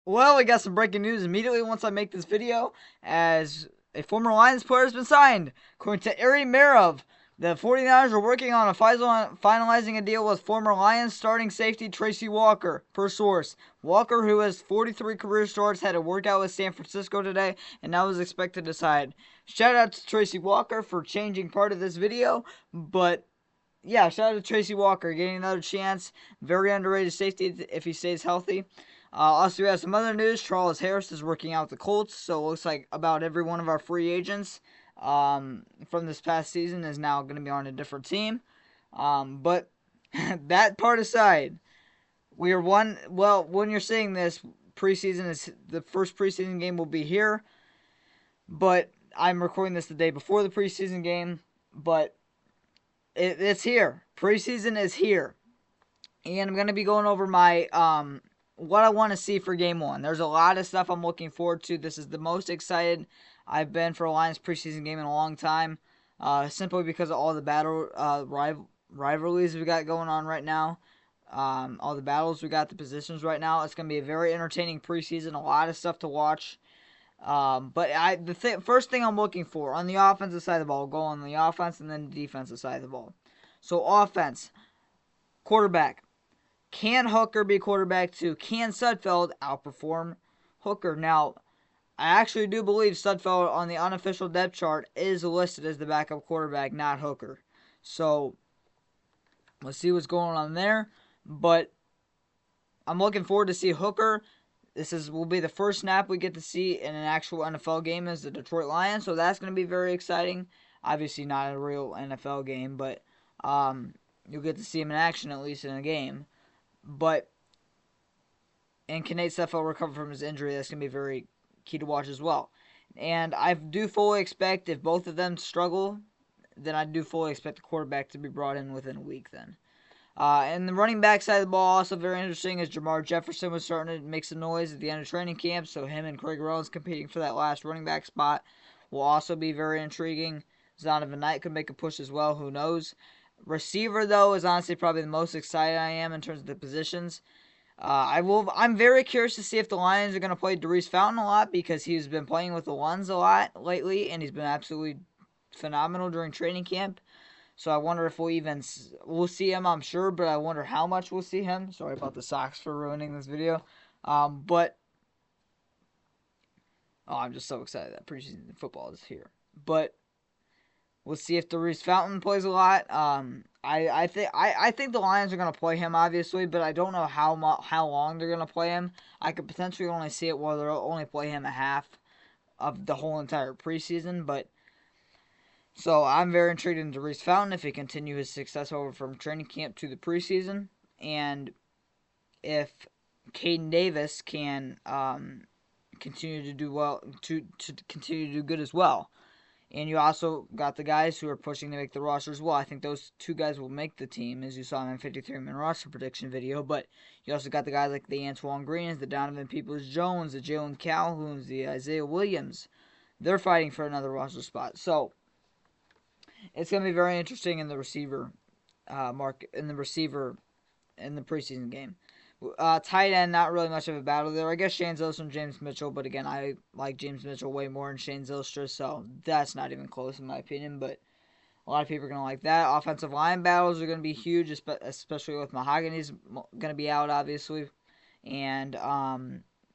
Well, we got some breaking news immediately once I make this video, as a former Lions player has been signed. According to Ari Merov, the 49ers are working on finalizing a deal with former Lions starting safety Tracy Walker, per source. Walker, who has 43 career starts, had a workout with San Francisco today, and now is expected to sign. Shout out to Tracy Walker for changing part of this video, but yeah, shout out to Tracy Walker getting another chance. Very underrated safety if he stays healthy. Also, we have some other news. Charles Harris is working out with the Colts, so it looks like about every one of our free agents from this past season is now going to be on a different team. But that part aside, we are one. Well, when you're seeing this, preseason is the first preseason game will be here, but I'm recording this the day before the preseason game. But it's here. Preseason is here, and I'm gonna be going over my what I want to see for game one. There's a lot of stuff I'm looking forward to. This is the most excited I've been for a Lions preseason game in a long time, simply because of all the rivalries we got going on right now. All the battles we got, the positions right now. It's gonna be a very entertaining preseason. A lot of stuff to watch. But first thing I'm looking for on the offensive side of the ball, go on the offense and then the defensive side of the ball. So offense, quarterback. Can Hooker be quarterback two? Can Sudfeld outperform Hooker? Now, I actually do believe Sudfeld on the unofficial depth chart is listed as the backup quarterback, not Hooker. So, let's see what's going on there. But I'm looking forward to see Hooker. Will be the first snap we get to see in an actual NFL game as the Detroit Lions, so that's going to be very exciting. Obviously, not a real NFL game, but you'll get to see him in action at least in a game. But can Nate Sudfeld recover from his injury? That's going to be very key to watch as well. And I do fully expect if both of them struggle, then I do fully expect the quarterback to be brought in within a week then. And the running back side of the ball, also very interesting, is Jamar Jefferson was starting to make some noise at the end of training camp, so him and Craig Rollins competing for that last running back spot will also be very intriguing. Zonovan Knight could make a push as well, who knows. Receiver, though, is honestly probably the most excited I am in terms of the positions. I'm very curious to see if the Lions are going to play Darius Fountain a lot because he's been playing with the ones a lot lately, and he's been absolutely phenomenal during training camp. So I wonder if we'll see him, I'm sure, but I wonder how much we'll see him. Sorry about the socks for ruining this video. But I'm just so excited that preseason football is here. But we'll see if Darius Fountain plays a lot. I think the Lions are gonna play him obviously, but I don't know how long they're gonna play him. I could potentially only see it where they'll only play him a half of the whole entire preseason, but. So I'm very intrigued in Darius Fountain if he continue his success over from training camp to the preseason, and if Caden Davis can continue to do well to continue to do good as well. And you also got the guys who are pushing to make the roster as well. I think those two guys will make the team, as you saw in my 53-man roster prediction video. But you also got the guys like the Antoine Greens, the Donovan Peoples-Jones, the Jalen Calhouns, the Isaiah Williams. They're fighting for another roster spot. So it's going to be very interesting in the receiver in the preseason game. Tight end, not really much of a battle there. I guess Shane Zylstra and James Mitchell, but again, I like James Mitchell way more than Shane Zylstra, so that's not even close in my opinion, but a lot of people are going to like that. Offensive line battles are going to be huge, especially with Mahogany's going to be out, obviously, and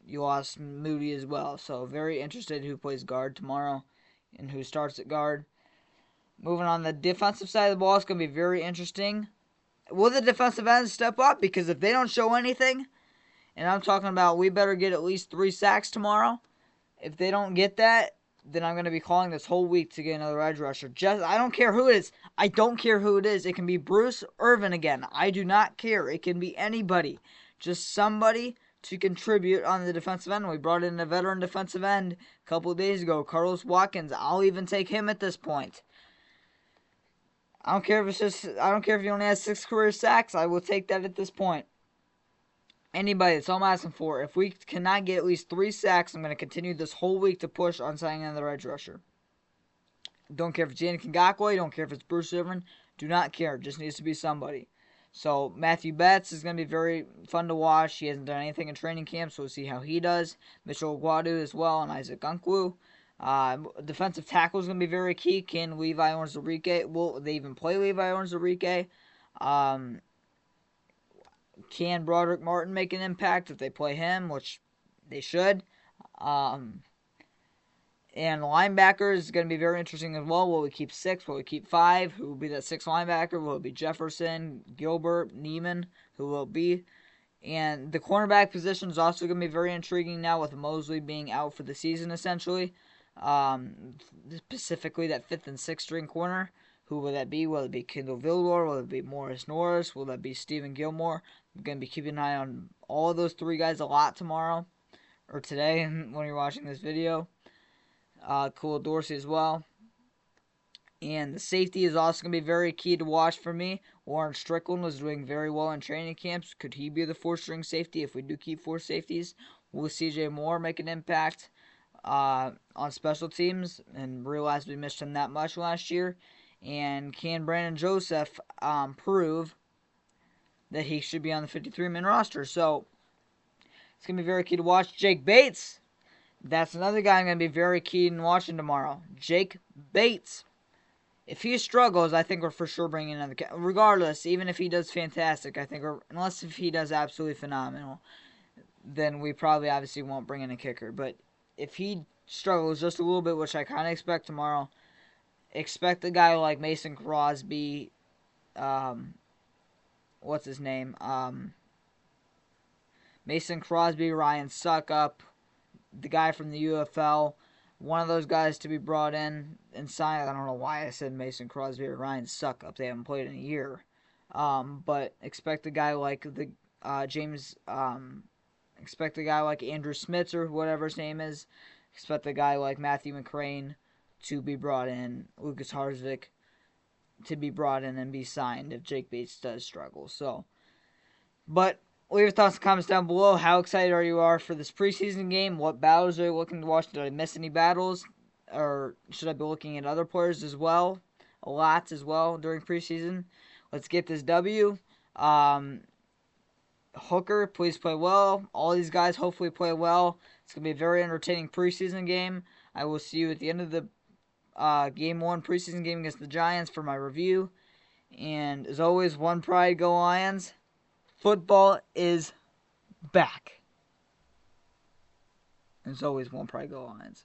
you lost Moody as well, so very interested who plays guard tomorrow and who starts at guard. Moving on the defensive side of the ball, it's going to be very interesting. Will the defensive ends step up? Because if they don't show anything, and I'm talking about we better get at least 3 sacks tomorrow. If they don't get that, then I'm going to be calling this whole week to get another edge rusher. I don't care who it is. I don't care who it is. It can be Bruce Irvin again. I do not care. It can be anybody. Just somebody to contribute on the defensive end. We brought in a veteran defensive end a couple of days ago, Carlos Watkins. I'll even take him at this point. I don't care if he only has 6 career sacks. I will take that at this point. Anybody, that's all I'm asking for. If we cannot get at least 3 sacks, I'm going to continue this whole week to push on signing another edge rusher. Don't care if it's Yannick Ngakoue. Don't care if it's Bruce Irvin. Do not care. It just needs to be somebody. So Matthew Betts is going to be very fun to watch. He hasn't done anything in training camp, so we'll see how he does. Mitchell Guadu as well, and Isaac Gunkwu. Defensive tackle is going to be very key. Can Levi Onwuzurike, will they even play Levi Onwuzurike? Can Broderick Martin make an impact if they play him, which they should? And linebackers is going to be very interesting as well. Will we keep 6? Will we keep 5? Who will be that 6th linebacker? Will it be Jefferson, Gilbert, Neiman? Who will it be? And the cornerback position is also going to be very intriguing now with Mosley being out for the season, essentially. Specifically, that 5th and 6th string corner. Who will that be? Will it be Kendall Vildor? Will it be Morris Norris? Will that be Stephen Gilmore? I'm going to be keeping an eye on all of those 3 guys a lot tomorrow. Or today when you're watching this video. Cool Dorsey as well. And the safety is also going to be very key to watch for me. Warren Strickland was doing very well in training camps. Could he be the 4th-string safety if we do keep 4 safeties? Will C.J. Moore make an impact on special teams? And realize we missed him that much last year. And can Brandon Joseph prove that he should be on the 53-man roster? So it's going to be very key to watch. Jake Bates. That's another guy I'm going to be very keen in watching tomorrow. Jake Bates. If he struggles, I think we're for sure bringing another. Regardless, even if he does fantastic, I think unless if he does absolutely phenomenal, then we probably obviously won't bring in a kicker. But if he struggles just a little bit, which I kind of expect tomorrow, expect a guy like Mason Crosby. What's his name? Mason Crosby, Ryan Suckup, the guy from the UFL, one of those guys to be brought in and signed. I don't know why I said Mason Crosby or Ryan Suckup. They haven't played in a year. But expect a guy like expect a guy like Andrew Smits or whatever his name is. Expect a guy like Matthew McCrane to be brought in. Lucas Harzvik to be brought in and be signed if Jake Bates does struggle. But leave your thoughts and comments down below. How excited are you for this preseason game? What battles are you looking to watch? Did I miss any battles? Or should I be looking at other players as well? A lot as well during preseason. Let's get this W. Hooker, please play well. All these guys hopefully play well. It's going to be a very entertaining preseason game. I will see you at the end of the Game 1 preseason game against the Giants for my review. And as always, one pride, go Lions. Football is back. As always, one pride, go Lions.